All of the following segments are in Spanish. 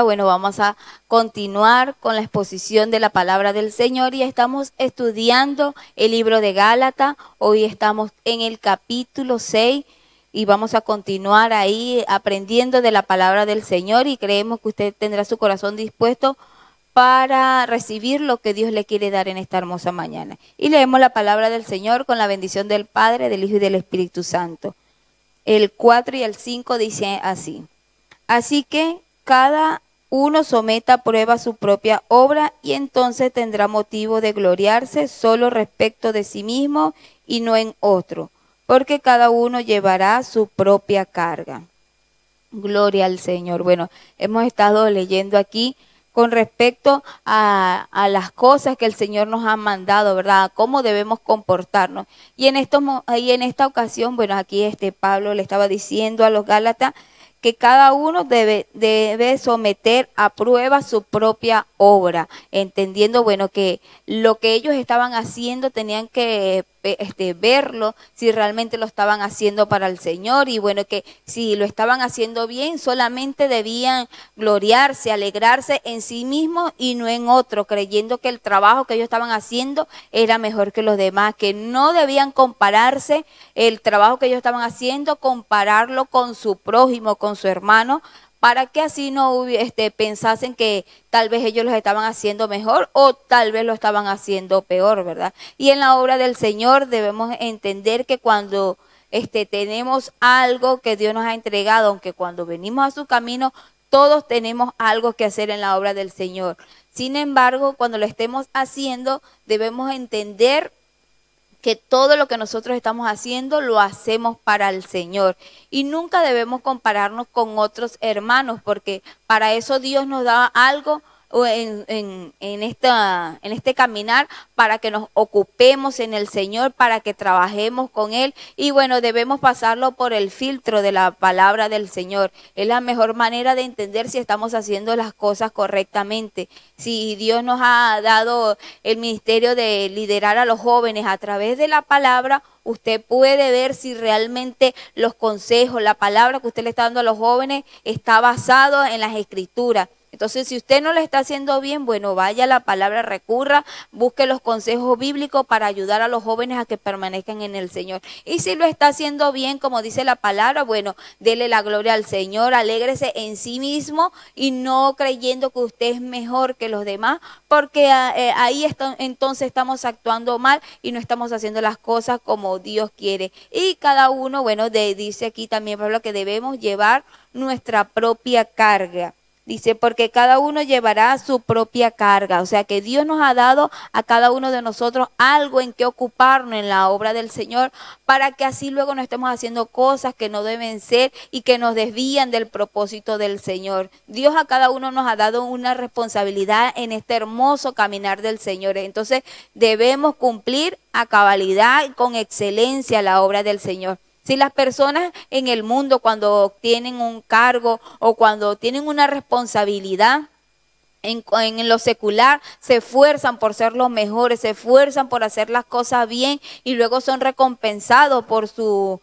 Bueno, vamos a continuar con la exposición de la palabra del Señor y estamos estudiando el libro de Gálatas. Hoy estamos en el capítulo 6 y vamos a continuar ahí aprendiendo de la palabra del Señor y creemos que usted tendrá su corazón dispuesto para recibir lo que Dios le quiere dar en esta hermosa mañana. Y leemos la palabra del Señor con la bendición del Padre, del Hijo y del Espíritu Santo. El 4 y el 5 dice así: así que cada uno someta a prueba su propia obra y entonces tendrá motivo de gloriarse solo respecto de sí mismo y no en otro, porque cada uno llevará su propia carga. Gloria al Señor. Bueno, hemos estado leyendo aquí con respecto a las cosas que el Señor nos ha mandado, ¿verdad? Cómo debemos comportarnos. Y en esta ocasión, bueno, aquí Pablo le estaba diciendo a los Gálatas que cada uno debe someter a prueba su propia obra, entendiendo, bueno, que lo que ellos estaban haciendo tenían que verlo, si realmente lo estaban haciendo para el Señor, y bueno, que si lo estaban haciendo bien, solamente debían gloriarse, alegrarse en sí mismos y no en otro, creyendo que el trabajo que ellos estaban haciendo era mejor que los demás, que no debían compararse el trabajo que ellos estaban haciendo, compararlo con su prójimo, con su hermano, para que así no pensasen que tal vez ellos los estaban haciendo mejor o tal vez lo estaban haciendo peor, ¿verdad? Y en la obra del Señor debemos entender que cuando tenemos algo que Dios nos ha entregado, aunque cuando venimos a su camino, todos tenemos algo que hacer en la obra del Señor. Sin embargo, cuando lo estemos haciendo, debemos entender que todo lo que nosotros estamos haciendo lo hacemos para el Señor y nunca debemos compararnos con otros hermanos, porque para eso Dios nos da algo en este caminar, para que nos ocupemos en el Señor, para que trabajemos con Él, y bueno, debemos pasarlo por el filtro de la palabra del Señor. Es la mejor manera de entender si estamos haciendo las cosas correctamente. Si Dios nos ha dado el ministerio de liderar a los jóvenes a través de la palabra, usted puede ver si realmente los consejos, la palabra que usted le está dando a los jóvenes está basado en las Escrituras. Entonces, si usted no lo está haciendo bien, bueno, vaya a la palabra, recurra, busque los consejos bíblicos para ayudar a los jóvenes a que permanezcan en el Señor. Y si lo está haciendo bien, como dice la palabra, bueno, dele la gloria al Señor, alégrese en sí mismo y no creyendo que usted es mejor que los demás, porque entonces estamos actuando mal y no estamos haciendo las cosas como Dios quiere. Y cada uno, bueno, dice aquí también Pablo que debemos llevar nuestra propia carga. Dice, porque cada uno llevará su propia carga. O sea que Dios nos ha dado a cada uno de nosotros algo en que ocuparnos en la obra del Señor, para que así luego no estemos haciendo cosas que no deben ser y que nos desvían del propósito del Señor. Dios a cada uno nos ha dado una responsabilidad en este hermoso caminar del Señor. Entonces debemos cumplir a cabalidad y con excelencia la obra del Señor. Si las personas en el mundo, cuando tienen un cargo o cuando tienen una responsabilidad en lo secular, se esfuerzan por ser los mejores, se esfuerzan por hacer las cosas bien y luego son recompensados por su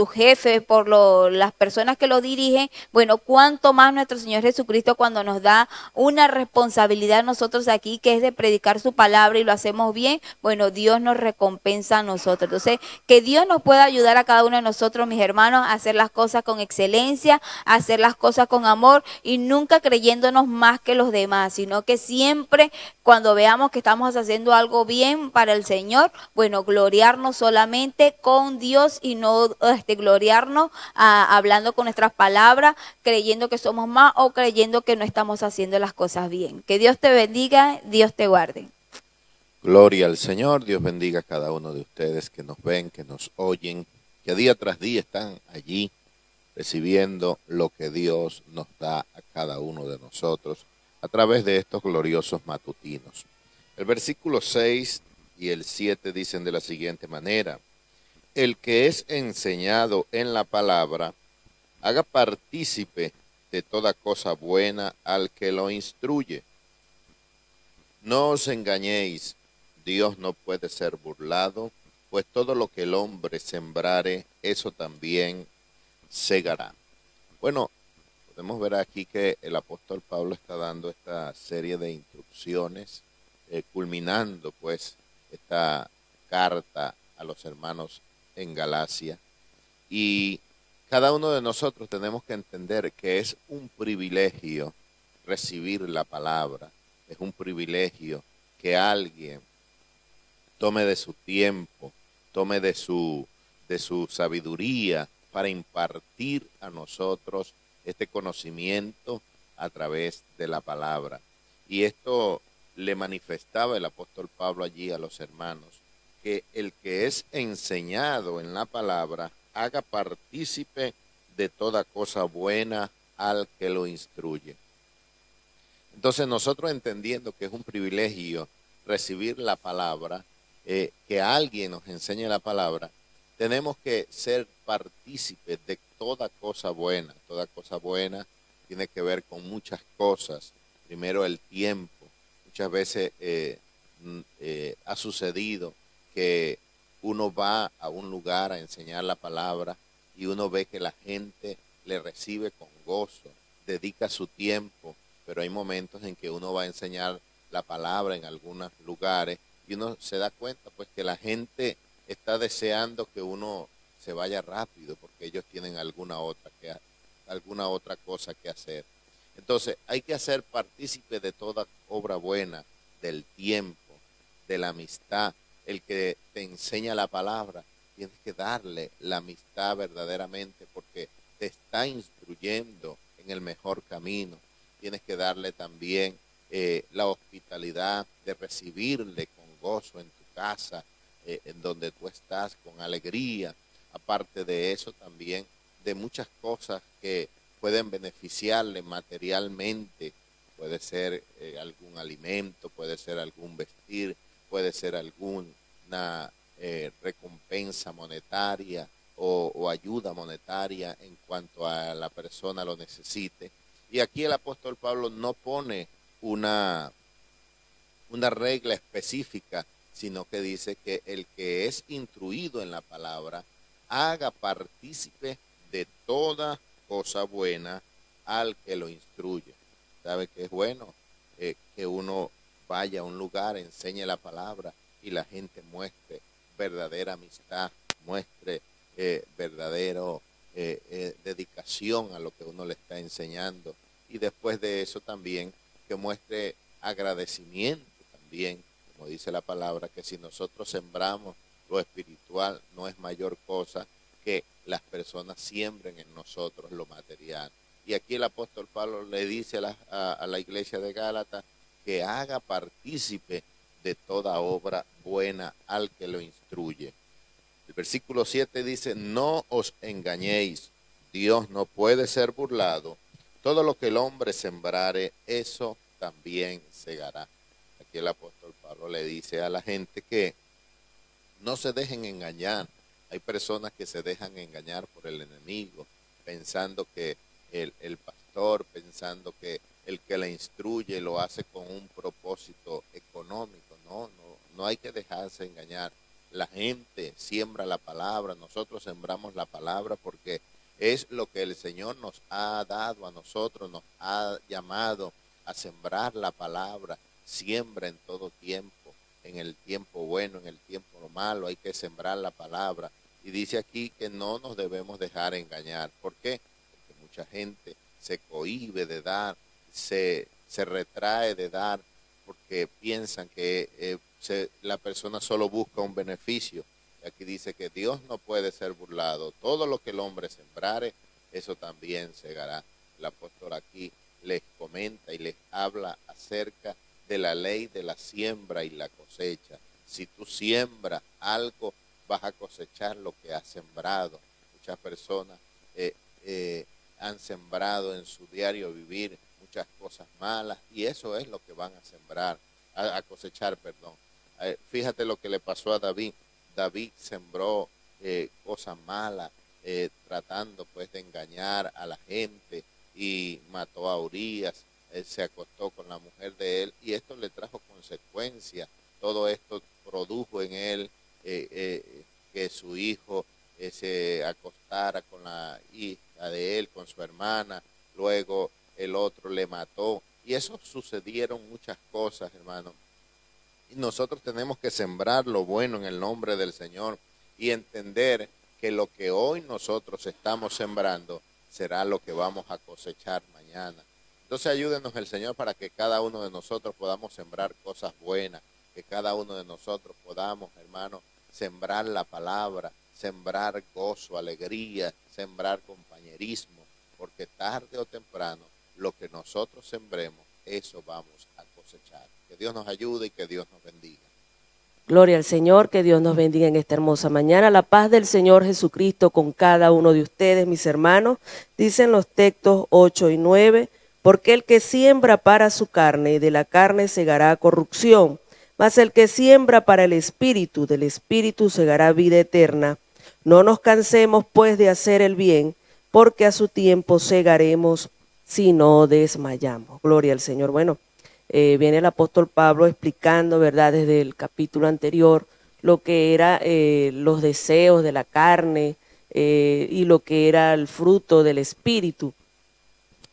jefe, por las personas que lo dirigen, bueno, cuánto más nuestro Señor Jesucristo, cuando nos da una responsabilidad a nosotros aquí, que es de predicar su palabra y lo hacemos bien, bueno, Dios nos recompensa a nosotros. Entonces, que Dios nos pueda ayudar a cada uno de nosotros, mis hermanos, a hacer las cosas con excelencia, a hacer las cosas con amor y nunca creyéndonos más que los demás, sino que siempre cuando veamos que estamos haciendo algo bien para el Señor, bueno, gloriarnos solamente con Dios y no gloriarnos hablando con nuestras palabras, creyendo que somos más o creyendo que no estamos haciendo las cosas bien. Que Dios te bendiga, Dios te guarde. Gloria al Señor, Dios bendiga a cada uno de ustedes que nos ven, que nos oyen, que día tras día están allí recibiendo lo que Dios nos da a cada uno de nosotros a través de estos gloriosos matutinos. El versículo 6 y el 7 dicen de la siguiente manera: el que es enseñado en la palabra, haga partícipe de toda cosa buena al que lo instruye. No os engañéis, Dios no puede ser burlado, pues todo lo que el hombre sembrare, eso también segará. Bueno, podemos ver aquí que el apóstol Pablo está dando esta serie de instrucciones, culminando pues esta carta a los hermanos en Galacia. Y cada uno de nosotros tenemos que entender que es un privilegio recibir la palabra, es un privilegio que alguien tome de su tiempo, tome de su sabiduría para impartir a nosotros este conocimiento a través de la palabra. Y esto le manifestaba el apóstol Pablo allí a los hermanos, que el que es enseñado en la palabra haga partícipe de toda cosa buena al que lo instruye. Entonces nosotros, entendiendo que es un privilegio recibir la palabra, que alguien nos enseñe la palabra, tenemos que ser partícipes de toda cosa buena. Toda cosa buena tiene que ver con muchas cosas. Primero, el tiempo. Muchas veces ha sucedido que uno va a un lugar a enseñar la palabra y uno ve que la gente le recibe con gozo, dedica su tiempo, pero hay momentos en que uno va a enseñar la palabra en algunos lugares y uno se da cuenta pues que la gente está deseando que uno se vaya rápido porque ellos tienen alguna otra cosa que hacer. Entonces hay que hacer partícipe de toda obra buena, del tiempo, de la amistad. El que te enseña la palabra, tienes que darle la amistad verdaderamente porque te está instruyendo en el mejor camino. Tienes que darle también la hospitalidad de recibirle con gozo en tu casa, en donde tú estás, con alegría. Aparte de eso también, de muchas cosas que pueden beneficiarle materialmente. Puede ser algún alimento, puede ser algún vestir, puede ser alguna recompensa monetaria o ayuda monetaria en cuanto a la persona lo necesite. Y aquí el apóstol Pablo no pone una regla específica, sino que dice que el que es instruido en la palabra haga partícipe de toda cosa buena al que lo instruye. ¿Sabe que es bueno? Que uno vaya a un lugar, enseñe la palabra y la gente muestre verdadera amistad, muestre verdadero dedicación a lo que uno le está enseñando, y después de eso también que muestre agradecimiento también, como dice la palabra, que si nosotros sembramos lo espiritual, no es mayor cosa que las personas siembren en nosotros lo material. Y aquí el apóstol Pablo le dice a la iglesia de Gálatas que haga partícipe de toda obra buena al que lo instruye. El versículo 7 dice: no os engañéis, Dios no puede ser burlado, todo lo que el hombre sembrare, eso también segará. Aquí el apóstol Pablo le dice a la gente que no se dejen engañar. Hay personas que se dejan engañar por el enemigo, pensando que el pastor, pensando que el que la instruye lo hace con un propósito económico. No hay que dejarse engañar. La gente siembra la palabra, nosotros sembramos la palabra porque es lo que el Señor nos ha dado a nosotros, nos ha llamado a sembrar la palabra. Siembra en todo tiempo, en el tiempo bueno, en el tiempo malo, hay que sembrar la palabra. Y dice aquí que no nos debemos dejar engañar. ¿Por qué? Porque mucha gente se cohíbe de dar, se retrae de dar, porque piensan que la persona solo busca un beneficio. Y aquí dice que Dios no puede ser burlado. Todo lo que el hombre sembrare, eso también segará. El apóstol aquí les comenta y les habla acerca de la ley de la siembra y la cosecha. Si tú siembras algo, vas a cosechar lo que has sembrado. Muchas personas han sembrado en su diario vivir muchas cosas malas y eso es lo que van a sembrar, a cosechar, perdón. Fíjate lo que le pasó a David. David sembró cosas malas, tratando pues de engañar a la gente, y mató a Urías. Él se acostó con la mujer de él y esto le trajo consecuencias. Todo esto produjo en él que su hijo se acostara con la hija de él, con su hermana. luego el otro le mató. Y eso sucedieron muchas cosas, hermano. Y nosotros tenemos que sembrar lo bueno en el nombre del Señor y entender que lo que hoy nosotros estamos sembrando será lo que vamos a cosechar mañana. Entonces ayúdenos el Señor para que cada uno de nosotros podamos sembrar cosas buenas, que cada uno de nosotros podamos, hermano, sembrar la palabra, sembrar gozo, alegría, sembrar compañerismo, porque tarde o temprano lo que nosotros sembremos, eso vamos a cosechar. Que Dios nos ayude y que Dios nos bendiga. Gloria al Señor, que Dios nos bendiga en esta hermosa mañana. La paz del Señor Jesucristo con cada uno de ustedes, mis hermanos. Dicen los textos 8 y 9, porque el que siembra para su carne, de la carne segará corrupción, mas el que siembra para el Espíritu, del Espíritu segará vida eterna. No nos cansemos pues de hacer el bien, porque a su tiempo segaremos si no desmayamos. Gloria al Señor. Bueno, viene el apóstol Pablo explicando, ¿verdad?, desde el capítulo anterior, lo que era los deseos de la carne y lo que era el fruto del Espíritu.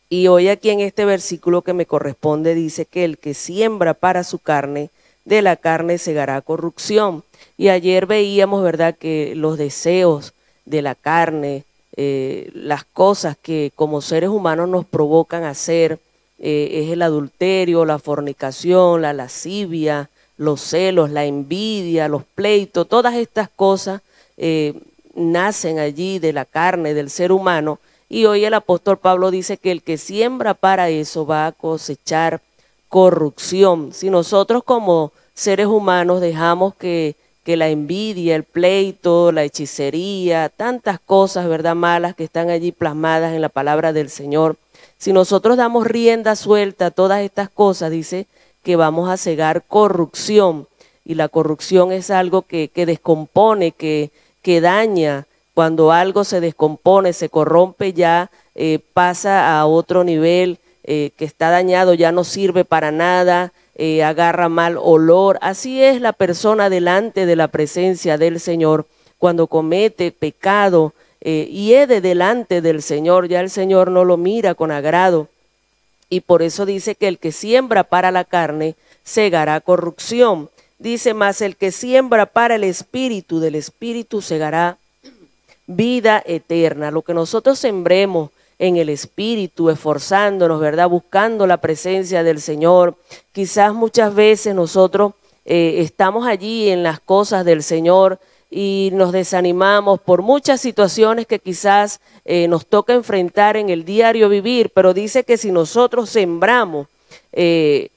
Y hoy aquí en este versículo que me corresponde dice que el que siembra para su carne, de la carne segará corrupción. Y ayer veíamos, ¿verdad?, que los deseos de la carne, las cosas que como seres humanos nos provocan a hacer, es el adulterio, la fornicación, la lascivia, los celos, la envidia, los pleitos, todas estas cosas nacen allí de la carne, del ser humano. Y hoy el apóstol Pablo dice que el que siembra para eso va a cosechar corrupción. Si nosotros como seres humanos dejamos que la envidia, el pleito, la hechicería, tantas cosas, ¿verdad?, malas que están allí plasmadas en la palabra del Señor, si nosotros damos rienda suelta a todas estas cosas, dice que vamos a cegar corrupción. Y la corrupción es algo que descompone, que daña. Cuando algo se descompone, se corrompe, ya pasa a otro nivel, que está dañado, ya no sirve para nada, agarra mal olor. Así es la persona delante de la presencia del Señor cuando comete pecado, hiede delante del Señor, ya el Señor no lo mira con agrado. Y por eso dice que el que siembra para la carne segará corrupción. Dice más, el que siembra para el Espíritu, del Espíritu segará vida eterna. Lo que nosotros sembremos en el Espíritu, esforzándonos, ¿verdad?, buscando la presencia del Señor. Quizás muchas veces nosotros estamos allí en las cosas del Señor y nos desanimamos por muchas situaciones que quizás nos toca enfrentar en el diario vivir, pero dice que si nosotros sembramos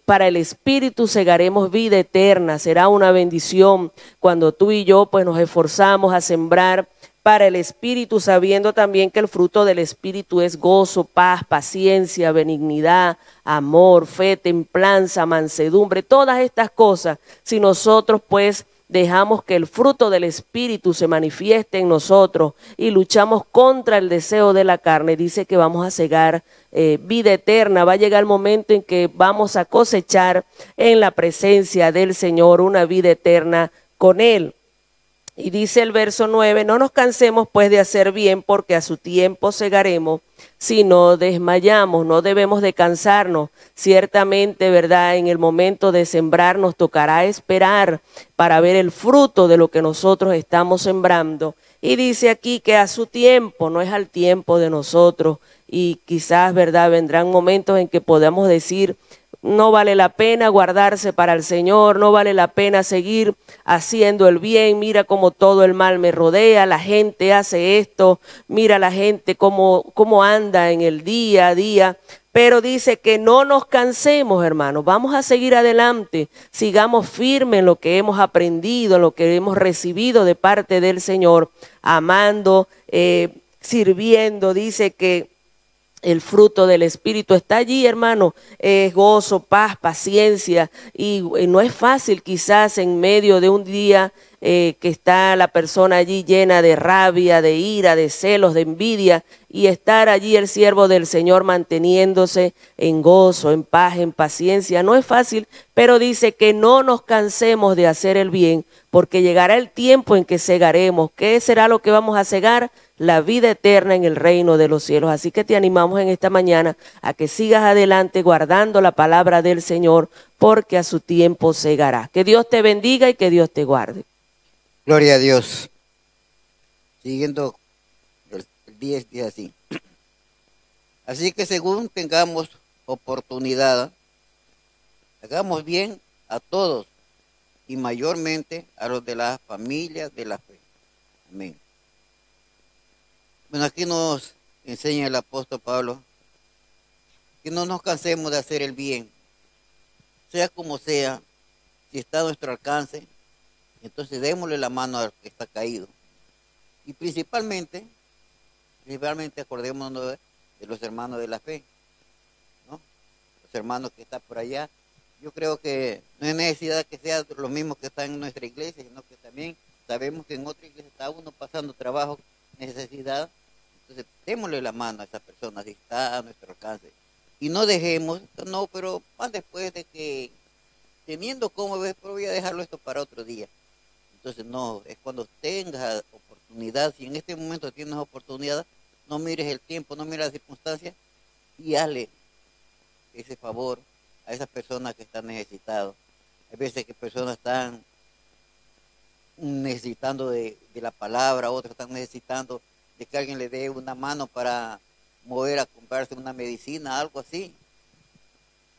para el Espíritu segaremos vida eterna. Será una bendición cuando tú y yo pues nos esforzamos a sembrar para el Espíritu, sabiendo también que el fruto del Espíritu es gozo, paz, paciencia, benignidad, amor, fe, templanza, mansedumbre, todas estas cosas. Si nosotros pues dejamos que el fruto del Espíritu se manifieste en nosotros y luchamos contra el deseo de la carne, dice que vamos a cegar vida eterna. Va a llegar el momento en que vamos a cosechar en la presencia del Señor una vida eterna con Él. Y dice el verso 9, no nos cansemos pues de hacer bien, porque a su tiempo segaremos si no desmayamos. No debemos de cansarnos. Ciertamente, ¿verdad?, en el momento de sembrar nos tocará esperar para ver el fruto de lo que nosotros estamos sembrando. Y dice aquí que a su tiempo, no es al tiempo de nosotros. Y quizás, ¿verdad?, vendrán momentos en que podamos decir, no vale la pena guardarse para el Señor, no vale la pena seguir haciendo el bien, mira cómo todo el mal me rodea, la gente hace esto, mira la gente cómo anda en el día a día. Pero dice que no nos cansemos, hermanos, vamos a seguir adelante, sigamos firmes en lo que hemos aprendido, en lo que hemos recibido de parte del Señor, amando, sirviendo. Dice que el fruto del Espíritu está allí, hermano, es gozo, paz, paciencia, y no es fácil quizás en medio de un día que está la persona allí llena de rabia, de ira, de celos, de envidia, y estar allí el siervo del Señor manteniéndose en gozo, en paz, en paciencia. No es fácil, pero dice que no nos cansemos de hacer el bien, porque llegará el tiempo en que segaremos. ¿Qué será lo que vamos a segar? la vida eterna en el reino de los cielos. Así que te animamos en esta mañana a que sigas adelante guardando la palabra del Señor, porque a su tiempo segará. Que Dios te bendiga y que Dios te guarde. Gloria a Dios. Siguiendo el 10 dice así. Así que según tengamos oportunidad, hagamos bien a todos y mayormente a los de las familias de la fe. Amén. Bueno, aquí nos enseña el apóstol Pablo que no nos cansemos de hacer el bien, sea como sea. Si está a nuestro alcance, entonces démosle la mano al que está caído. Y principalmente acordémonos de los hermanos de la fe, ¿no? Los hermanos que están por allá. Yo creo que no hay necesidad que sean los mismos que están en nuestra iglesia, sino que también sabemos que en otra iglesia está uno pasando trabajo, necesidad. Entonces, démosle la mano a esa persona si está a nuestro alcance. Y no dejemos, no, pero más después de que, teniendo como ves, pero voy a dejarlo esto para otro día. Entonces, no, es cuando tengas oportunidad, si en este momento tienes oportunidad, no mires el tiempo, no mires las circunstancias y hazle ese favor a esas personas que están necesitadas. Hay veces que personas están necesitando de la palabra, otros están necesitando de que alguien le dé una mano para mover a comprarse una medicina, algo así.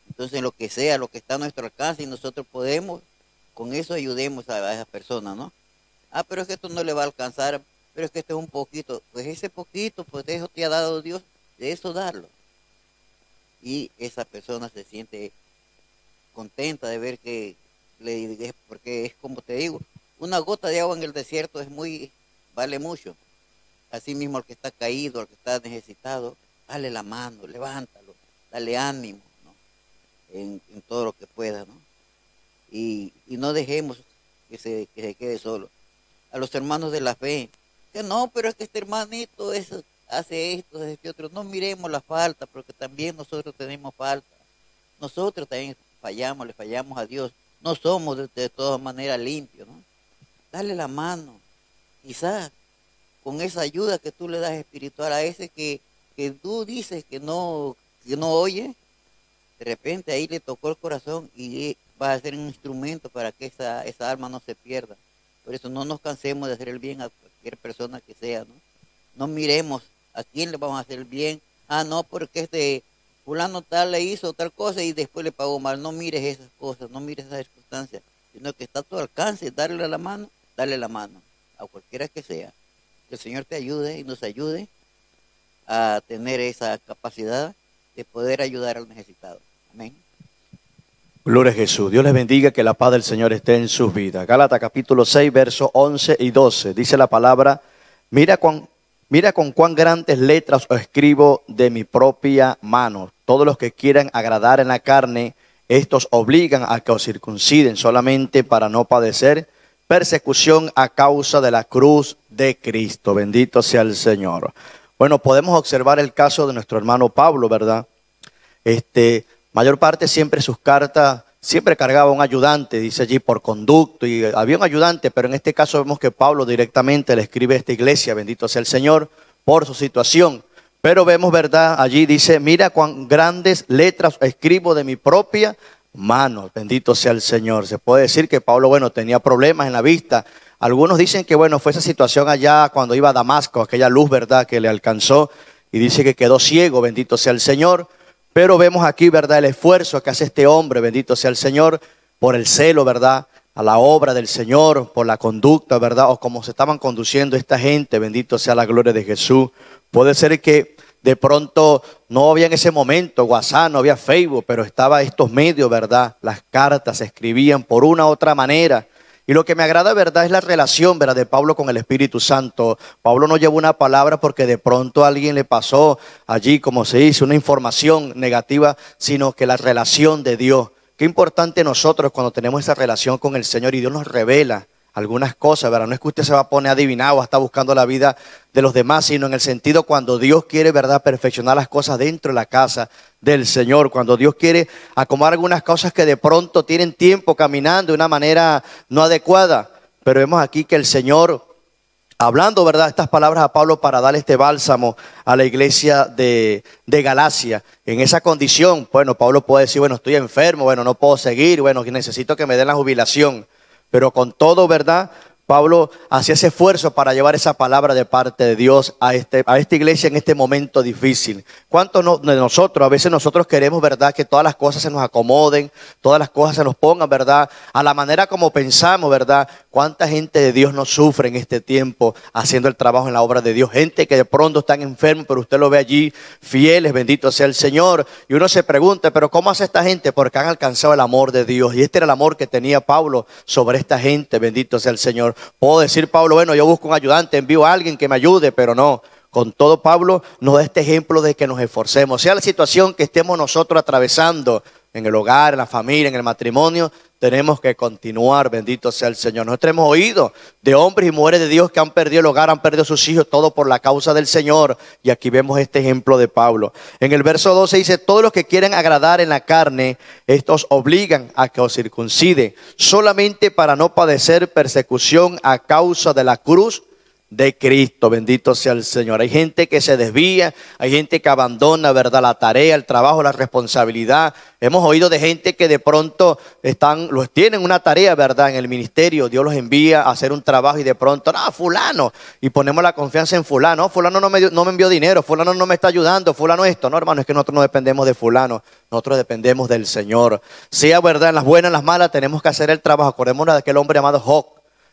Entonces, lo que sea, lo que está a nuestro alcance y nosotros podemos, con eso ayudemos a esas personas, ¿no? Ah, pero es que esto no le va a alcanzar, pero es que esto es un poquito. Pues ese poquito, pues de eso te ha dado Dios, de eso darlo. Y esa persona se siente contenta de ver que porque es como te digo, una gota de agua en el desierto vale mucho. Así mismo al que está caído, al que está necesitado, dale la mano, levántalo, dale ánimo, ¿no? En todo lo que pueda, ¿no? Y no dejemos que se quede solo. A los hermanos de la fe, que no, pero es que este hermanito hace esto, hace este otro. No miremos la falta, porque también nosotros tenemos falta. Nosotros también fallamos, le fallamos a Dios. No somos de todas maneras limpios, ¿no? Dale la mano. Quizás con esa ayuda que tú le das espiritual a ese que tú dices que no oye, de repente ahí le tocó el corazón y va a ser un instrumento para que esa alma no se pierda. Por eso no nos cansemos de hacer el bien a cualquier persona que sea, ¿no? No miremos a quién le vamos a hacer el bien. Ah, no, porque fulano tal le hizo tal cosa y después le pagó mal. No mires esas cosas, no mires esas circunstancias, sino que está a tu alcance, darle la mano a cualquiera que sea. Que el Señor te ayude y nos ayude a tener esa capacidad de poder ayudar al necesitado. Amén. Gloria a Jesús. Dios les bendiga, que la paz del Señor esté en sus vidas. Gálatas capítulo 6, versos 11 y 12. Dice la palabra: mira con cuán grandes letras os escribo de mi propia mano. Todos los que quieran agradar en la carne, estos obligan a que os circunciden solamente para no padecer persecución a causa de la cruz de Cristo. Bendito sea el Señor. Bueno, podemos observar el caso de nuestro hermano Pablo, ¿verdad? Mayor parte siempre sus cartas, siempre cargaba un ayudante, dice allí, por conducto, y había un ayudante, pero en este caso vemos que Pablo directamente le escribe a esta iglesia, bendito sea el Señor, por su situación. Pero vemos, ¿verdad? Allí dice: mira cuán grandes letras escribo de mi propia mano. Bendito sea el Señor. Se puede decir que Pablo, bueno, tenía problemas en la vista. Algunos dicen que, bueno, fue esa situación allá cuando iba a Damasco, aquella luz, ¿verdad?, que le alcanzó, y dice que quedó ciego, bendito sea el Señor. Pero vemos aquí, ¿verdad?, el esfuerzo que hace este hombre, bendito sea el Señor, por el celo, ¿verdad?, a la obra del Señor, por la conducta, ¿verdad?, o cómo se estaban conduciendo esta gente, bendito sea la gloria de Jesús. Puede ser que de pronto no había en ese momento WhatsApp, no había Facebook, pero estaba estos medios, ¿verdad?, las cartas se escribían por una u otra manera. Y lo que me agrada, ¿verdad?, es la relación, ¿verdad?, de Pablo con el Espíritu Santo. Pablo no llevó una palabra porque de pronto a alguien le pasó allí, como se dice, una información negativa, sino que la relación de Dios. Qué importante nosotros cuando tenemos esa relación con el Señor y Dios nos revela algunas cosas, ¿verdad? No es que usted se va a poner adivinado o está buscando la vida de los demás, sino en el sentido cuando Dios quiere, ¿verdad?, perfeccionar las cosas dentro de la casa del Señor. Cuando Dios quiere acomodar algunas cosas que de pronto tienen tiempo caminando de una manera no adecuada. Pero vemos aquí que el Señor hablando, ¿verdad?, estas palabras a Pablo para darle este bálsamo a la iglesia de Galacia. En esa condición, bueno, Pablo puede decir, bueno, estoy enfermo, bueno, no puedo seguir, bueno, necesito que me den la jubilación. Pero con todo, ¿verdad?, Pablo hacía ese esfuerzo para llevar esa palabra de parte de Dios a esta iglesia en este momento difícil. ¿Cuántos de nosotros, a veces nosotros queremos, verdad, que todas las cosas se nos acomoden, todas las cosas se nos pongan, verdad, a la manera como pensamos, verdad? ¿Cuánta gente de Dios no sufre en este tiempo haciendo el trabajo en la obra de Dios? Gente que de pronto están enfermos, pero usted lo ve allí fieles, bendito sea el Señor. Y uno se pregunta, ¿pero cómo hace esta gente? Porque han alcanzado el amor de Dios. Y este era el amor que tenía Pablo sobre esta gente, bendito sea el Señor. Puedo decir, Pablo, bueno, yo busco un ayudante, envío a alguien que me ayude, pero no. Con todo, Pablo nos da este ejemplo de que nos esforcemos. Sea la situación que estemos nosotros atravesando en el hogar, en la familia, en el matrimonio, tenemos que continuar, bendito sea el Señor. Nosotros hemos oído de hombres y mujeres de Dios que han perdido el hogar, han perdido sus hijos, todo por la causa del Señor. Y aquí vemos este ejemplo de Pablo. En el verso 12 dice, todos los que quieren agradar en la carne, estos obligan a que os circuncide, solamente para no padecer persecución a causa de la cruz de Cristo. Bendito sea el Señor. Hay gente que se desvía, hay gente que abandona, ¿verdad?, la tarea, el trabajo, la responsabilidad. Hemos oído de gente que de pronto tienen una tarea, ¿verdad?, en el ministerio. Dios los envía a hacer un trabajo y de pronto, no, fulano, y ponemos la confianza en fulano. Fulano no me envió dinero, fulano no me está ayudando, fulano esto. No, hermano, es que nosotros no dependemos de fulano, nosotros dependemos del Señor. Sea verdad, en las buenas, en las malas, tenemos que hacer el trabajo. Acordémonos de aquel hombre llamado Job.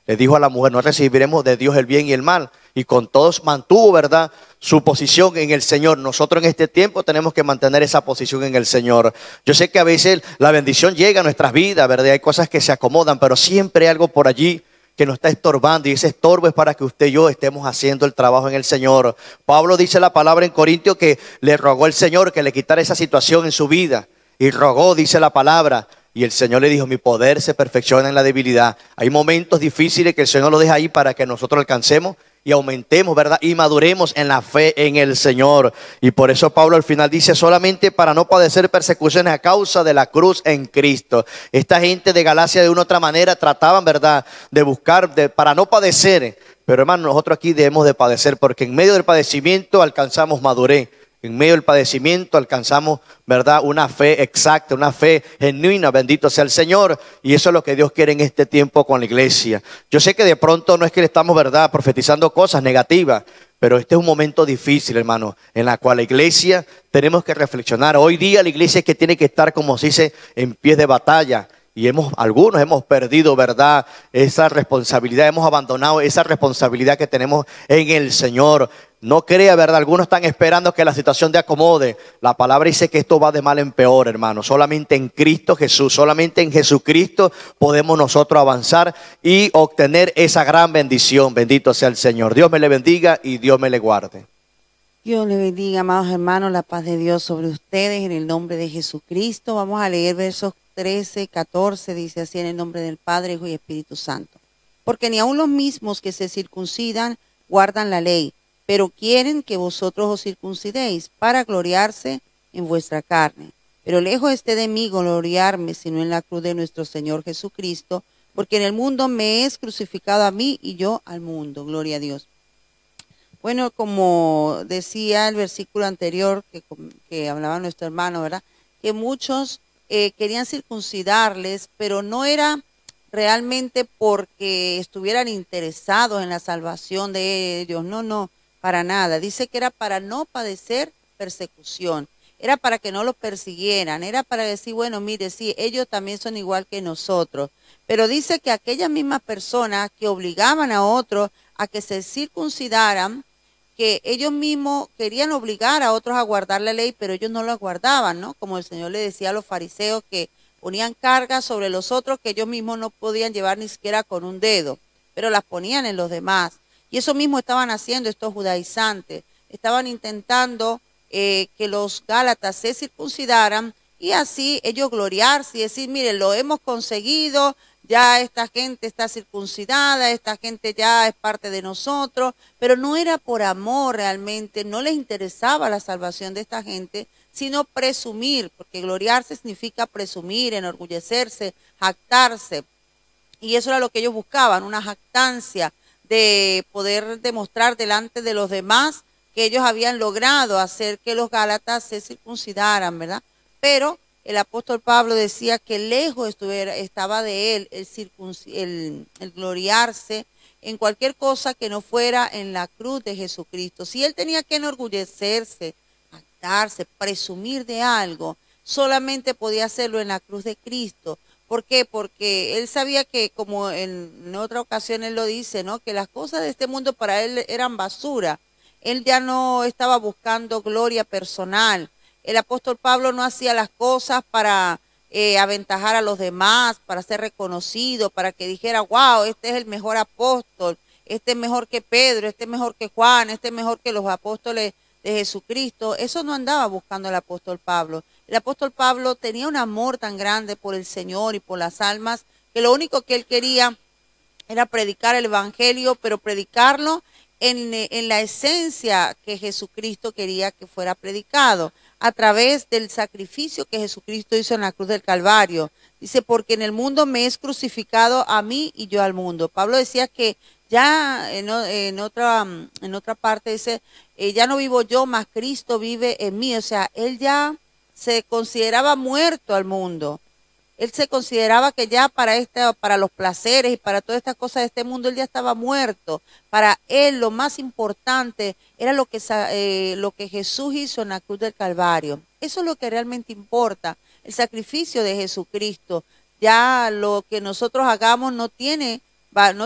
Le dijo a la mujer, no recibiremos de Dios el bien y el mal. Y con todos mantuvo, ¿verdad?, su posición en el Señor. Nosotros en este tiempo tenemos que mantener esa posición en el Señor. Yo sé que a veces la bendición llega a nuestras vidas, ¿verdad? Hay cosas que se acomodan, pero siempre hay algo por allí que nos está estorbando. Y ese estorbo es para que usted y yo estemos haciendo el trabajo en el Señor. Pablo dice la palabra en Corintios que le rogó al Señor que le quitara esa situación en su vida. Y rogó, dice la palabra. Y el Señor le dijo, mi poder se perfecciona en la debilidad. Hay momentos difíciles que el Señor lo deja ahí para que nosotros alcancemos y aumentemos, ¿verdad?, y maduremos en la fe en el Señor. Y por eso Pablo al final dice, solamente para no padecer persecuciones a causa de la cruz en Cristo. Esta gente de Galacia de una u otra manera trataban, ¿verdad?, de buscar, para no padecer. Pero hermano, nosotros aquí debemos de padecer, porque en medio del padecimiento alcanzamos madurez. En medio del padecimiento alcanzamos, ¿verdad?, una fe exacta, una fe genuina, bendito sea el Señor. Y eso es lo que Dios quiere en este tiempo con la iglesia. Yo sé que de pronto no es que le estamos, ¿verdad?, profetizando cosas negativas, pero este es un momento difícil, hermano, en la cual la iglesia tenemos que reflexionar. Hoy día la iglesia es que tiene que estar, como se dice, en pies de batalla. Y algunos hemos perdido, ¿verdad?, esa responsabilidad, hemos abandonado esa responsabilidad que tenemos en el Señor. No crea, ¿verdad? Algunos están esperando que la situación te acomode. La palabra dice que esto va de mal en peor, hermano. Solamente en Cristo Jesús, solamente en Jesucristo podemos nosotros avanzar y obtener esa gran bendición. Bendito sea el Señor. Dios me le bendiga y Dios me le guarde. Dios le bendiga, amados hermanos, la paz de Dios sobre ustedes en el nombre de Jesucristo. Vamos a leer versos 13, 14, dice así, en el nombre del Padre, Hijo y Espíritu Santo. Porque ni aun los mismos que se circuncidan guardan la ley, pero quieren que vosotros os circuncidéis para gloriarse en vuestra carne. Pero lejos esté de mí gloriarme, sino en la cruz de nuestro Señor Jesucristo, porque en el mundo me es crucificado a mí y yo al mundo. Gloria a Dios. Bueno, como decía el versículo anterior que hablaba nuestro hermano, ¿verdad?, que muchos querían circuncidarles, pero no era realmente porque estuvieran interesados en la salvación de ellos. No, para nada. Dice que era para no padecer persecución. Era para que no los persiguieran. Era para decir, bueno, mire, sí, ellos también son igual que nosotros. Pero dice que aquellas mismas personas que obligaban a otros a que se circuncidaran, que ellos mismos querían obligar a otros a guardar la ley, pero ellos no la guardaban, ¿no? Como el Señor le decía a los fariseos que ponían cargas sobre los otros que ellos mismos no podían llevar ni siquiera con un dedo, pero las ponían en los demás. Y eso mismo estaban haciendo estos judaizantes. Estaban intentando que los gálatas se circuncidaran y así ellos gloriarse y decir, miren, lo hemos conseguido, ya esta gente está circuncidada, esta gente ya es parte de nosotros, pero no era por amor realmente, no les interesaba la salvación de esta gente, sino presumir, porque gloriarse significa presumir, enorgullecerse, jactarse. Y eso era lo que ellos buscaban, una jactancia de poder demostrar delante de los demás que ellos habían logrado hacer que los gálatas se circuncidaran, ¿verdad? Pero el apóstol Pablo decía que lejos estaba de él el gloriarse en cualquier cosa que no fuera en la cruz de Jesucristo. Si él tenía que enorgullecerse, jactarse, presumir de algo, solamente podía hacerlo en la cruz de Cristo. ¿Por qué? Porque él sabía que, como en otra ocasión él lo dice, ¿no?, que las cosas de este mundo para él eran basura. Él ya no estaba buscando gloria personal. El apóstol Pablo no hacía las cosas para aventajar a los demás, para ser reconocido, para que dijera, wow, este es el mejor apóstol, este es mejor que Pedro, este es mejor que Juan, este es mejor que los apóstoles de Jesucristo. Eso no andaba buscando el apóstol Pablo. El apóstol Pablo tenía un amor tan grande por el Señor y por las almas, que lo único que él quería era predicar el evangelio, pero predicarlo en la esencia que Jesucristo quería que fuera predicado, a través del sacrificio que Jesucristo hizo en la cruz del Calvario. Dice, porque en el mundo me es crucificado a mí y yo al mundo. Pablo decía que ya en otra parte dice, ya no vivo yo, mas Cristo vive en mí. O sea, él ya se consideraba muerto al mundo. Él se consideraba que ya para los placeres y para todas estas cosas de este mundo, él ya estaba muerto. Para él lo más importante era lo que Jesús hizo en la cruz del Calvario. Eso es lo que realmente importa, el sacrificio de Jesucristo. Ya lo que nosotros hagamos no tiene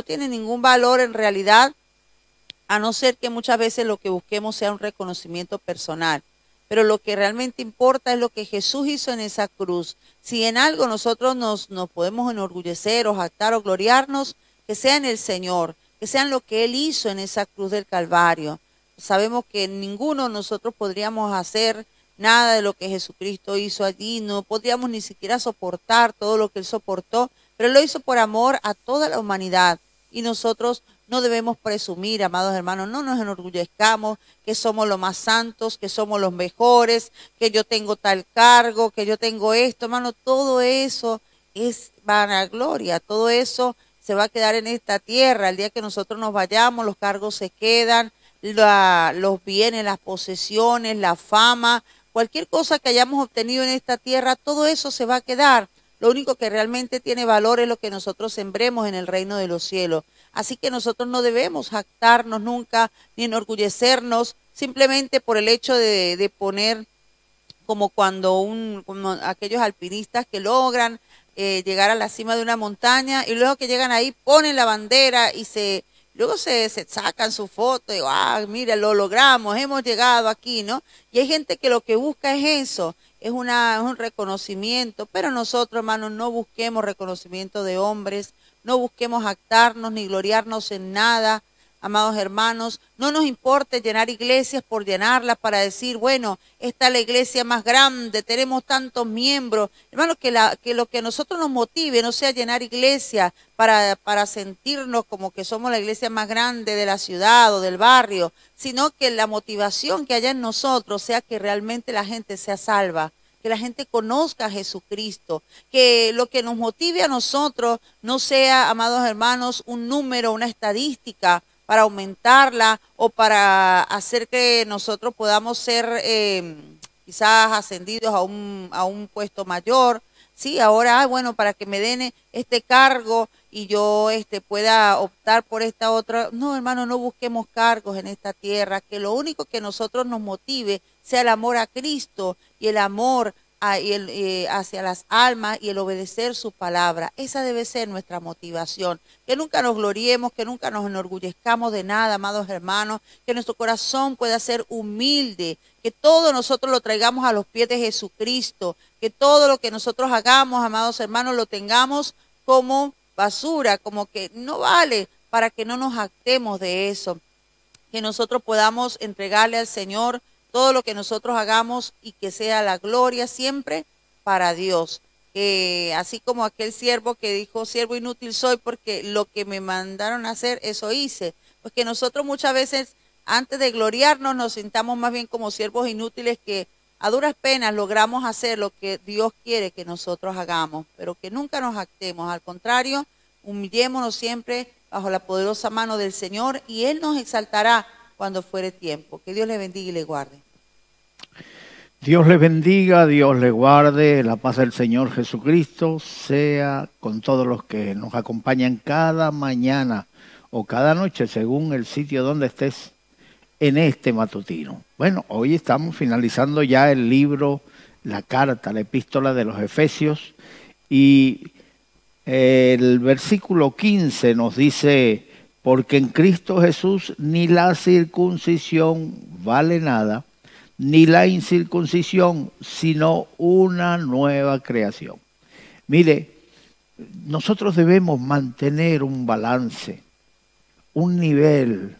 ningún valor en realidad, a no ser que muchas veces lo que busquemos sea un reconocimiento personal. Pero lo que realmente importa es lo que Jesús hizo en esa cruz. Si en algo nosotros nos podemos enorgullecer o jactar o gloriarnos, que sea en el Señor, que sea en lo que Él hizo en esa cruz del Calvario. Sabemos que ninguno de nosotros podríamos hacer nada de lo que Jesucristo hizo allí, no podríamos ni siquiera soportar todo lo que Él soportó, pero Él lo hizo por amor a toda la humanidad. Y nosotros no debemos presumir, amados hermanos, no nos enorgullezcamos que somos los más santos, que somos los mejores, que yo tengo tal cargo, que yo tengo esto, hermano. Todo eso es vanagloria, todo eso se va a quedar en esta tierra. El día que nosotros nos vayamos, los cargos se quedan, los bienes, las posesiones, la fama, cualquier cosa que hayamos obtenido en esta tierra, todo eso se va a quedar. Lo único que realmente tiene valor es lo que nosotros sembremos en el reino de los cielos. Así que nosotros no debemos jactarnos nunca ni enorgullecernos simplemente por el hecho de poner, como como aquellos alpinistas que logran llegar a la cima de una montaña y luego que llegan ahí ponen la bandera y luego se sacan su foto y mira, lo logramos, hemos llegado aquí, ¿no? Y hay gente que lo que busca es eso, es un reconocimiento, pero nosotros, hermanos, no busquemos reconocimiento de hombres, no busquemos jactarnos ni gloriarnos en nada, amados hermanos. No nos importe llenar iglesias por llenarlas para decir, bueno, esta es la iglesia más grande, tenemos tantos miembros. Hermanos, que lo que a nosotros nos motive no sea llenar iglesias para sentirnos como que somos la iglesia más grande de la ciudad o del barrio, sino que la motivación que haya en nosotros sea que realmente la gente sea salva, que la gente conozca a Jesucristo, que lo que nos motive a nosotros no sea, amados hermanos, un número, una estadística para aumentarla o para hacer que nosotros podamos ser quizás ascendidos a un puesto mayor. Sí, ahora, bueno, para que me den este cargo y yo pueda optar por esta otra. No, hermano, no busquemos cargos en esta tierra, que lo único que nosotros nos motive sea el amor a Cristo y el amor hacia las almas y el obedecer su palabra. Esa debe ser nuestra motivación. Que nunca nos gloriemos, que nunca nos enorgullezcamos de nada, amados hermanos, que nuestro corazón pueda ser humilde, que todo nosotros lo traigamos a los pies de Jesucristo, que todo lo que nosotros hagamos, amados hermanos, lo tengamos como basura, como que no vale, para que no nos jactemos de eso. Que nosotros podamos entregarle al Señor todo lo que nosotros hagamos y que sea la gloria siempre para Dios. Así como aquel siervo que dijo, siervo inútil soy porque lo que me mandaron a hacer, eso hice. Pues que nosotros muchas veces, antes de gloriarnos, nos sintamos más bien como siervos inútiles que a duras penas logramos hacer lo que Dios quiere que nosotros hagamos, pero que nunca nos jactemos. Al contrario, humillémonos siempre bajo la poderosa mano del Señor, y Él nos exaltará cuando fuere tiempo. Que Dios le bendiga y le guarde. Dios le bendiga, Dios le guarde, la paz del Señor Jesucristo sea con todos los que nos acompañan cada mañana o cada noche, según el sitio donde estés, en este matutino. Bueno, hoy estamos finalizando ya el libro, la carta, la epístola de los Efesios, y el versículo 15 nos dice: porque en Cristo Jesús ni la circuncisión vale nada, ni la incircuncisión, sino una nueva creación. Mire, nosotros debemos mantener un balance, un nivel.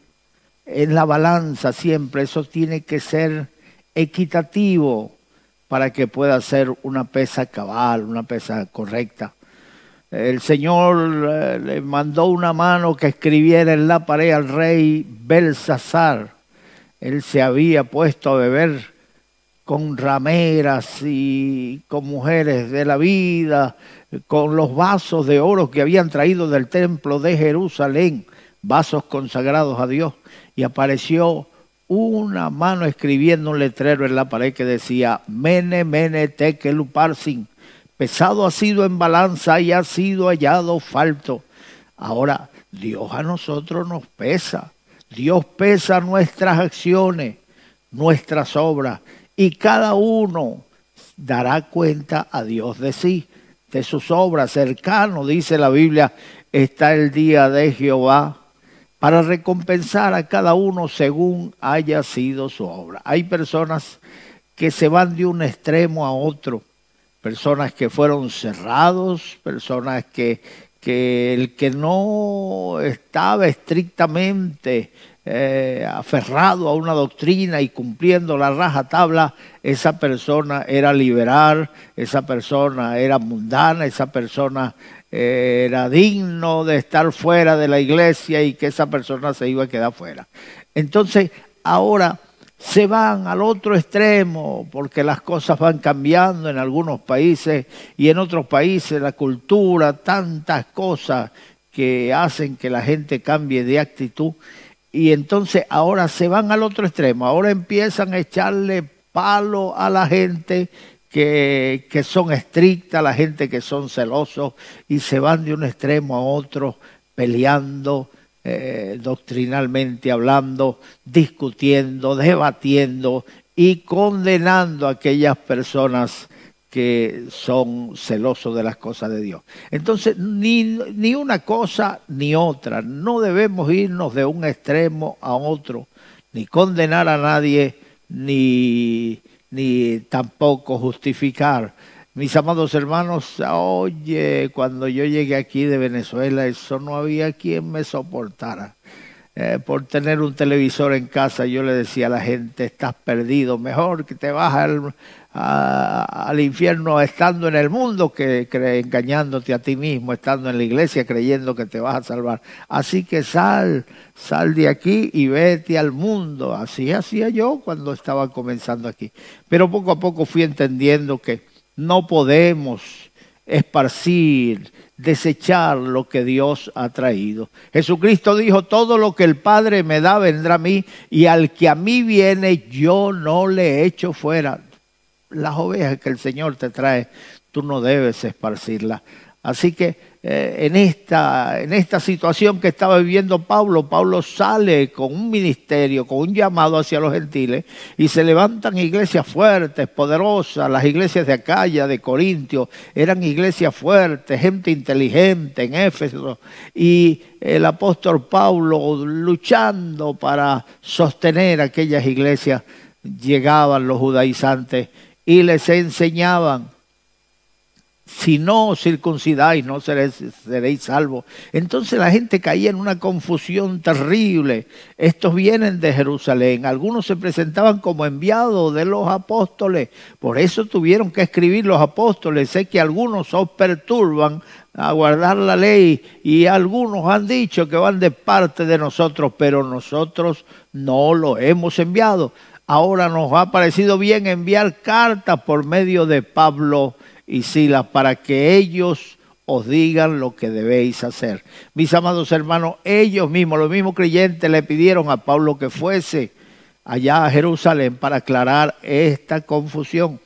En la balanza siempre eso tiene que ser equitativo para que pueda ser una pesa cabal, una pesa correcta. El Señor le mandó una mano que escribiera en la pared al rey Belsasar. Él se había puesto a beber con rameras y con mujeres de la vida, con los vasos de oro que habían traído del templo de Jerusalén, vasos consagrados a Dios, y apareció una mano escribiendo un letrero en la pared que decía: Mene, mene, tekel uparsin, pesado ha sido en balanza y ha sido hallado falto. Ahora, Dios a nosotros nos pesa. Dios pesa nuestras acciones, nuestras obras, y cada uno dará cuenta a Dios de sí, de sus obras. Cercano, dice la Biblia, está el día de Jehová para recompensar a cada uno según haya sido su obra. Hay personas que se van de un extremo a otro, personas que fueron cerrados, personas que el que no estaba estrictamente aferrado a una doctrina y cumpliendo la rajatabla, esa persona era liberal, esa persona era mundana, esa persona era digno de estar fuera de la iglesia y que esa persona se iba a quedar fuera. Entonces ahora se van al otro extremo porque las cosas van cambiando en algunos países y en otros países la cultura, tantas cosas que hacen que la gente cambie de actitud, y entonces ahora se van al otro extremo, ahora empiezan a echarle palo a la gente que son estrictas, a la gente que son celosos, y se van de un extremo a otro peleando, doctrinalmente hablando, discutiendo, debatiendo y condenando a aquellas personas que son celosos de las cosas de Dios. Entonces, ni una cosa ni otra. No debemos irnos de un extremo a otro, ni condenar a nadie, ni tampoco justificar. Mis amados hermanos, oye, cuando yo llegué aquí de Venezuela, eso no había quien me soportara. Por tener un televisor en casa, yo le decía a la gente: estás perdido, mejor que te vas al infierno estando en el mundo que engañándote a ti mismo, estando en la iglesia creyendo que te vas a salvar. Así que sal de aquí y vete al mundo. Así hacía yo cuando estaba comenzando aquí. Pero poco a poco fui entendiendo que no podemos esparcir, desechar lo que Dios ha traído. Jesucristo dijo: todo lo que el Padre me da vendrá a mí, y al que a mí viene yo no le echo fuera. Las ovejas que el Señor te trae, tú no debes esparcirlas. Así que en esta situación que estaba viviendo Pablo sale con un ministerio, con un llamado hacia los gentiles, y se levantan iglesias fuertes, poderosas. Las iglesias de Acaya, de Corintio, eran iglesias fuertes, gente inteligente en Éfeso, y el apóstol Pablo luchando para sostener aquellas iglesias. Llegaban los judaizantes y les enseñaban: si no os circuncidáis, no seréis salvos. Entonces la gente caía en una confusión terrible. Estos vienen de Jerusalén. Algunos se presentaban como enviados de los apóstoles. Por eso tuvieron que escribir los apóstoles. Sé que algunos os perturban a guardar la ley, y algunos han dicho que van de parte de nosotros, pero nosotros no lo hemos enviado. Ahora nos ha parecido bien enviar cartas por medio de Pablo y Silas para que ellos os digan lo que debéis hacer. Mis amados hermanos, ellos mismos, los mismos creyentes, le pidieron a Pablo que fuese allá a Jerusalén para aclarar esta confusión.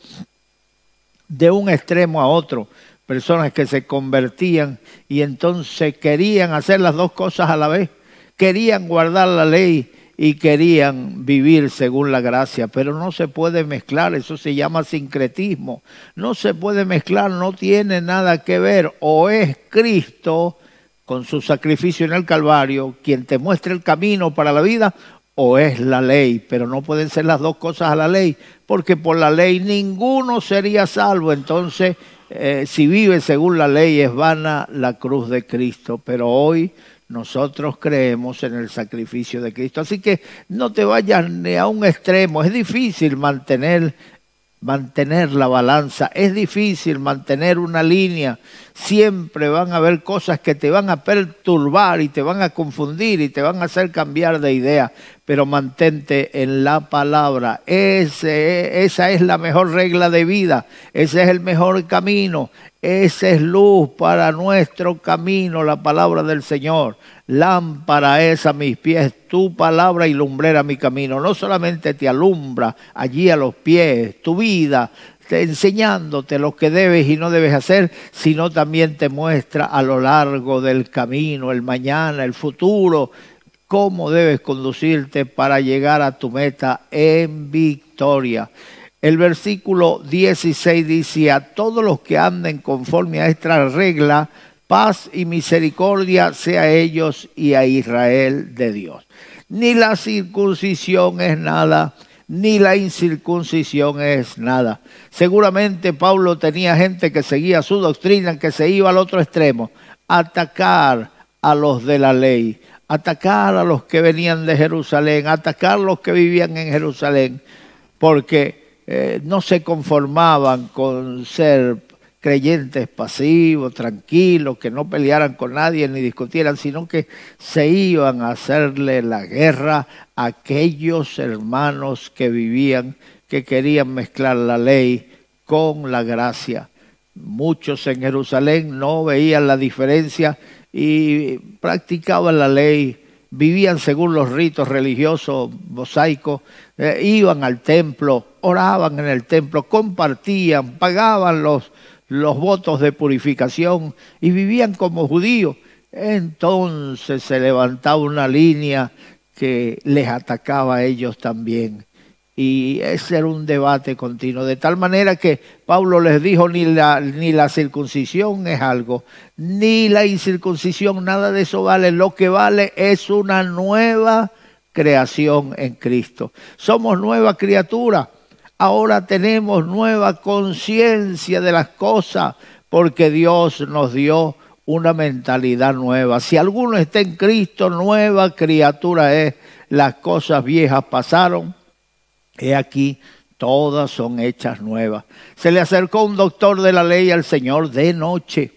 De un extremo a otro, personas que se convertían y entonces querían hacer las dos cosas a la vez. Querían guardar la ley y querían vivir según la gracia, pero no se puede mezclar, eso se llama sincretismo. No se puede mezclar, no tiene nada que ver. O es Cristo con su sacrificio en el Calvario quien te muestra el camino para la vida, o es la ley, pero no pueden ser las dos cosas a la ley, porque por la ley ninguno sería salvo. Entonces, si vive según la ley, es vana la cruz de Cristo. Pero hoy nosotros creemos en el sacrificio de Cristo. Así que no te vayas ni a un extremo. Es difícil mantener la balanza, es difícil mantener una línea. Siempre van a haber cosas que te van a perturbar y te van a confundir y te van a hacer cambiar de idea, pero mantente en la palabra. Esa es la mejor regla de vida, ese es el mejor camino, esa es luz para nuestro camino, la palabra del Señor. Lámpara es a mis pies tu palabra y lumbrera mi camino. No solamente te alumbra allí a los pies tu vida, enseñándote lo que debes y no debes hacer, sino también te muestra a lo largo del camino, el mañana, el futuro, cómo debes conducirte para llegar a tu meta en victoria. El versículo 16 dice: a todos los que anden conforme a esta regla, paz y misericordia sea a ellos y a Israel de Dios. Ni la circuncisión es nada, ni la incircuncisión es nada. Seguramente Pablo tenía gente que seguía su doctrina, que se iba al otro extremo, atacar a los de la ley, atacar a los que venían de Jerusalén, atacar a los que vivían en Jerusalén, porque no se conformaban con ser creyentes pasivos, tranquilos, que no pelearan con nadie ni discutieran, sino que se iban a hacerle la guerra a aquellos hermanos que vivían, que querían mezclar la ley con la gracia. Muchos en Jerusalén no veían la diferencia y practicaban la ley, vivían según los ritos religiosos mosaicos, iban al templo, oraban en el templo, compartían, pagaban los votos de purificación y vivían como judíos. Entonces se levantaba una línea que les atacaba a ellos también. Y ese era un debate continuo, de tal manera que Pablo les dijo: ni la circuncisión es algo, ni la incircuncisión, nada de eso vale. Lo que vale es una nueva creación en Cristo. Somos nueva criatura. Ahora tenemos nueva conciencia de las cosas, porque Dios nos dio una mentalidad nueva. Si alguno está en Cristo, nueva criatura es. Las cosas viejas pasaron, he aquí, todas son hechas nuevas. Se le acercó un doctor de la ley al Señor de noche.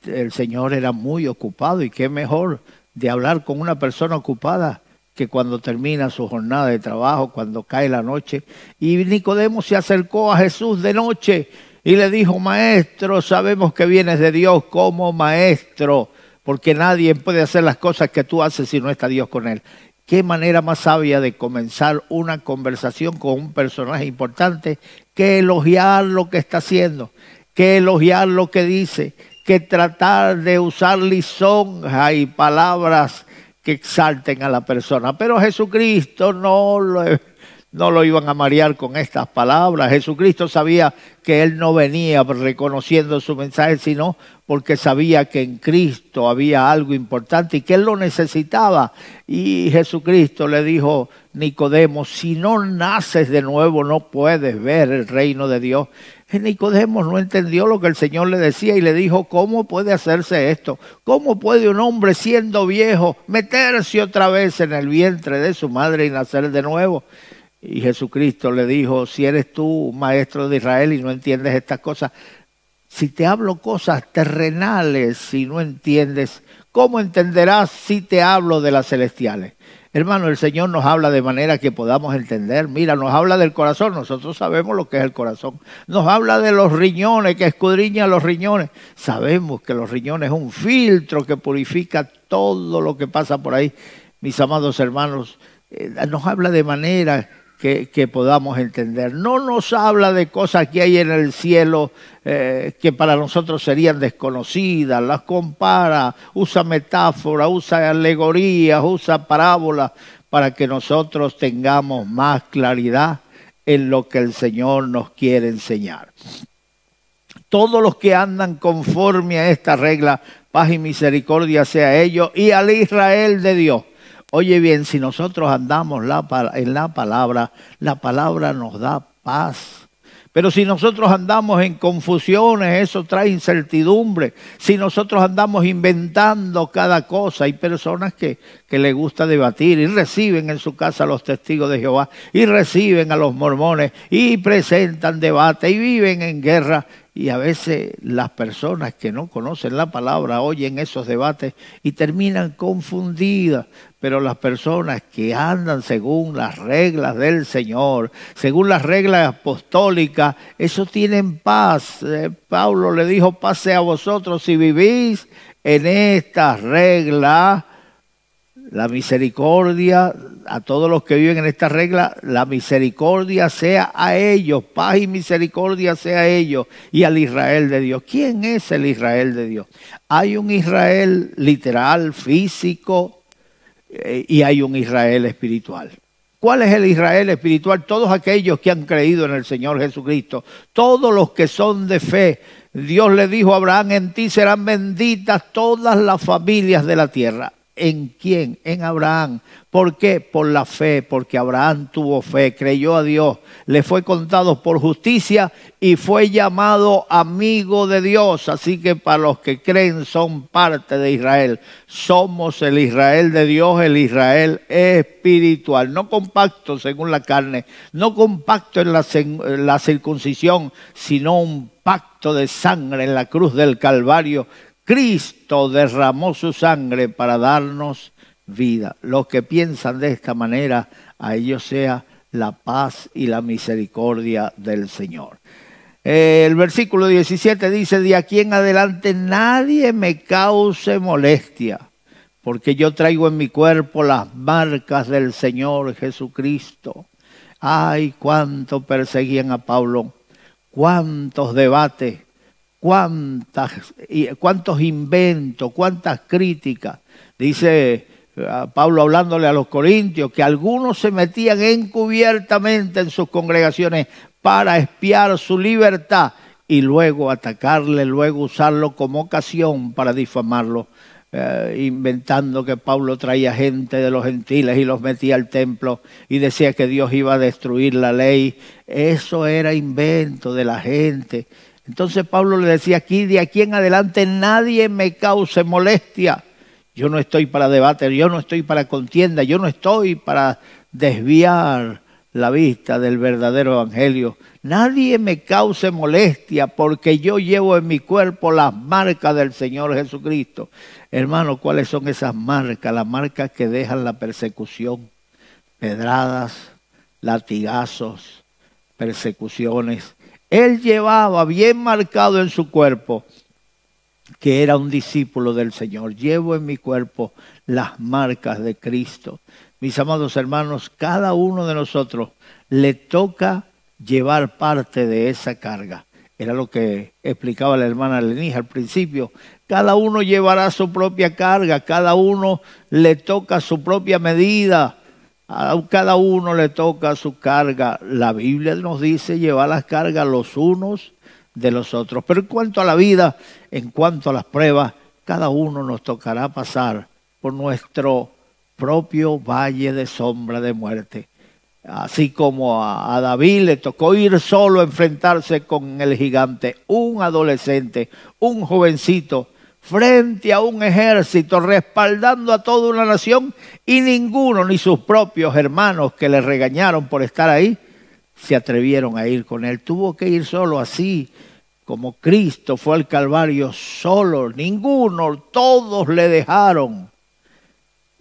El Señor era muy ocupado, y qué mejor de hablar con una persona ocupada que cuando termina su jornada de trabajo, cuando cae la noche. Y Nicodemo se acercó a Jesús de noche y le dijo: Maestro, sabemos que vienes de Dios como maestro, porque nadie puede hacer las cosas que tú haces si no está Dios con él. Qué manera más sabia de comenzar una conversación con un personaje importante que elogiar lo que está haciendo, que elogiar lo que dice, que tratar de usar lisonja y palabras que exalten a la persona. Pero Jesucristo no lo iban a marear con estas palabras. Jesucristo sabía que él no venía reconociendo su mensaje, sino porque sabía que en Cristo había algo importante y que él lo necesitaba. Y Jesucristo le dijo: Nicodemo, si no naces de nuevo, no puedes ver el reino de Dios. Nicodemo no entendió lo que el Señor le decía y le dijo: ¿cómo puede hacerse esto? ¿Cómo puede un hombre siendo viejo meterse otra vez en el vientre de su madre y nacer de nuevo? Y Jesucristo le dijo: si eres tú maestro de Israel y no entiendes estas cosas, si te hablo cosas terrenales y no entiendes, ¿cómo entenderás si te hablo de las celestiales? Hermano, el Señor nos habla de manera que podamos entender. Mira, nos habla del corazón, nosotros sabemos lo que es el corazón. Nos habla de los riñones, que escudriña los riñones. Sabemos que los riñones es un filtro que purifica todo lo que pasa por ahí. Mis amados hermanos, nos habla de manera que podamos entender. No nos habla de cosas que hay en el cielo que para nosotros serían desconocidas. Las compara, usa metáforas, usa alegorías, usa parábolas para que nosotros tengamos más claridad en lo que el Señor nos quiere enseñar. Todos los que andan conforme a esta regla, paz y misericordia sea a ellos y al Israel de Dios. Oye bien, si nosotros andamos en la palabra nos da paz. Pero si nosotros andamos en confusiones, eso trae incertidumbre. Si nosotros andamos inventando cada cosa, hay personas que les gusta debatir y reciben en su casa a los testigos de Jehová y reciben a los mormones y presentan debate y viven en guerra. Y a veces las personas que no conocen la palabra oyen esos debates y terminan confundidas. Pero las personas que andan según las reglas del Señor, según las reglas apostólicas, eso tienen paz. Pablo le dijo, paz sea a vosotros si vivís en estas reglas. La misericordia, a todos los que viven en esta regla, la misericordia sea a ellos, paz y misericordia sea a ellos y al Israel de Dios. ¿Quién es el Israel de Dios? Hay un Israel literal, físico, y hay un Israel espiritual. ¿Cuál es el Israel espiritual? Todos aquellos que han creído en el Señor Jesucristo, todos los que son de fe. Dios le dijo a Abraham, en ti serán benditas todas las familias de la tierra. ¿En quién? En Abraham. ¿Por qué? Por la fe, porque Abraham tuvo fe, creyó a Dios, le fue contado por justicia y fue llamado amigo de Dios. Así que para los que creen son parte de Israel. Somos el Israel de Dios, el Israel espiritual, no compacto según la carne, no compacto en la circuncisión, sino un pacto de sangre en la cruz del Calvario. Cristo derramó su sangre para darnos vida. Los que piensan de esta manera, a ellos sea la paz y la misericordia del Señor. El versículo 17 dice, de aquí en adelante nadie me cause molestia, porque yo traigo en mi cuerpo las marcas del Señor Jesucristo. Ay, cuánto perseguían a Pablo, cuántos debates, cuántos inventos, cuántas críticas. Dice Pablo hablándole a los corintios que algunos se metían encubiertamente en sus congregaciones para espiar su libertad y luego atacarle, luego usarlo como ocasión para difamarlo, inventando que Pablo traía gente de los gentiles y los metía al templo y decía que Dios iba a destruir la ley. Eso era invento de la gente. Entonces Pablo le decía aquí, de aquí en adelante nadie me cause molestia. Yo no estoy para debate, yo no estoy para contienda, yo no estoy para desviar la vista del verdadero evangelio. Nadie me cause molestia porque yo llevo en mi cuerpo las marcas del Señor Jesucristo. Hermano, ¿cuáles son esas marcas? Las marcas que dejan la persecución, pedradas, latigazos, persecuciones. Él llevaba bien marcado en su cuerpo que era un discípulo del Señor. Llevo en mi cuerpo las marcas de Cristo. Mis amados hermanos, cada uno de nosotros le toca llevar parte de esa carga. Era lo que explicaba la hermana Lenija al principio. Cada uno llevará su propia carga, cada uno le toca su propia medida. A cada uno le toca su carga. La Biblia nos dice llevar las cargas los unos de los otros. Pero en cuanto a la vida, en cuanto a las pruebas, cada uno nos tocará pasar por nuestro propio valle de sombra de muerte. Así como a David le tocó ir solo a enfrentarse con el gigante, un adolescente, un jovencito, frente a un ejército, respaldando a toda una nación, y ninguno, ni sus propios hermanos que le regañaron por estar ahí, se atrevieron a ir con él. Tuvo que ir solo, así como Cristo fue al Calvario solo. Ninguno, todos le dejaron.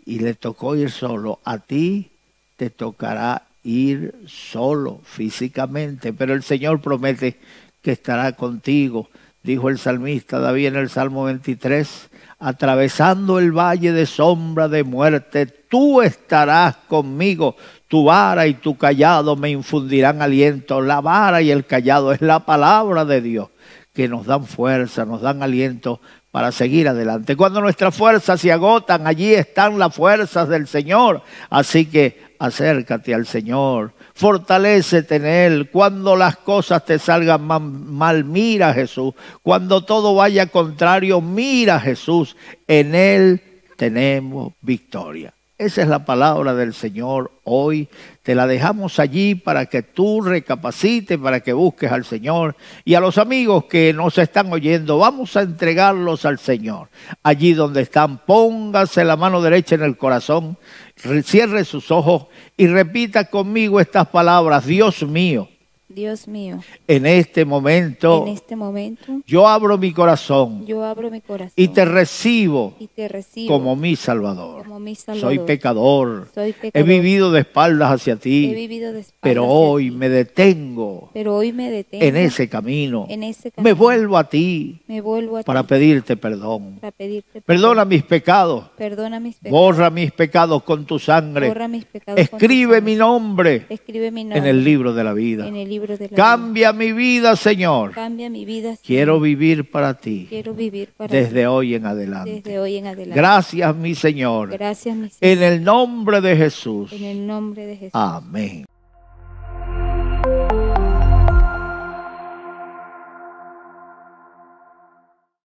y le tocó ir solo. A ti te tocará ir solo físicamente, pero el Señor promete que estará contigo. Dijo el salmista David en el Salmo 23, atravesando el valle de sombra de muerte, tú estarás conmigo. Tu vara y tu callado me infundirán aliento. La vara y el callado es la palabra de Dios, que nos dan fuerza, nos dan aliento para seguir adelante. Cuando nuestras fuerzas se agotan, allí están las fuerzas del Señor. Así que acércate al Señor, fortalécete en Él. Cuando las cosas te salgan mal, mira a Jesús. Cuando todo vaya contrario, mira a Jesús. En Él tenemos victoria. Esa es la palabra del Señor hoy. Te la dejamos allí para que tú recapacites, para que busques al Señor. Y a los amigos que nos están oyendo, vamos a entregarlos al Señor. Allí donde están, póngase la mano derecha en el corazón, cierre sus ojos y repita conmigo estas palabras. Dios mío, Dios mío, en este momento, yo abro mi corazón y te recibo como mi Salvador. Soy pecador, he vivido de espaldas hacia ti, pero hoy me detengo en ese camino. Me vuelvo a ti para pedirte perdón. Perdona mis pecados, borra mis pecados con tu sangre, escribe mi nombre en el libro de la vida. Cambia mi vida, Señor. Quiero vivir para ti. Desde hoy en adelante. Gracias, mi Señor. En el nombre de Jesús. Amén.